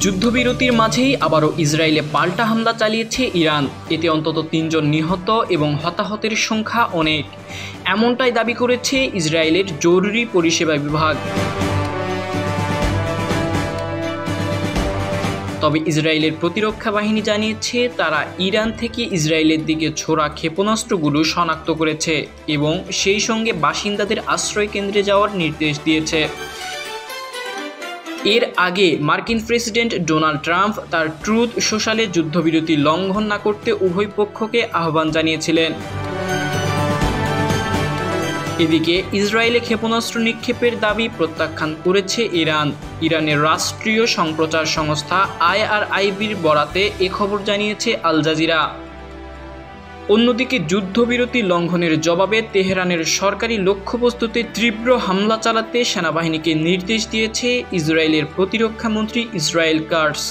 যুদ্ধবিরতির মাঝেই আবারও ইসরায়েলে পাল্টা হামলা চালিয়েছে ইরান। এতে অন্তত ৩ জন নিহত এবং হতাহতের সংখ্যা অনেক, এমনটাই দাবি করেছে ইসরায়েলের জরুরি পরিষেবা বিভাগ। তবে ইসরায়েলের প্রতিরক্ষা বাহিনী জানিয়েছে তারা ইরান থেকে ইসরায়েলের দিকে ছোড়া ক্ষেপণাস্ত্রগুলো শনাক্ত করেছে এবং সেই সঙ্গে বাসিন্দাদের আশ্রয় কেন্দ্রে যাওয়ার নির্দেশ দিয়েছে। এর আগে মার্কিন প্রেসিডেন্ট ডোনাল্ড ট্রাম্প তার ট্রুথ সোশ্যালে যুদ্ধবিরতি লঙ্ঘন না করতে উভয় পক্ষকে আহ্বান জানিয়েছিলেন। এদিকে ইসরায়েলে ক্ষেপণাস্ত্র নিক্ষেপের দাবি প্রত্যাখ্যান করেছে ইরান। ইরানের রাষ্ট্রীয় সম্প্রচার সংস্থা IRIBর বরাতে এ খবর জানিয়েছে আল জাজিরা। অন্যদিকে যুদ্ধবিরতি লঙ্ঘনের জবাবে তেহরানের সরকারি লক্ষ্যবস্তুতে তীব্র হামলা চালাতে সেনাবাহিনীকে নির্দেশ দিয়েছে ইসরায়েলের প্রতিরক্ষামন্ত্রী ইসরায়েল কাটজ।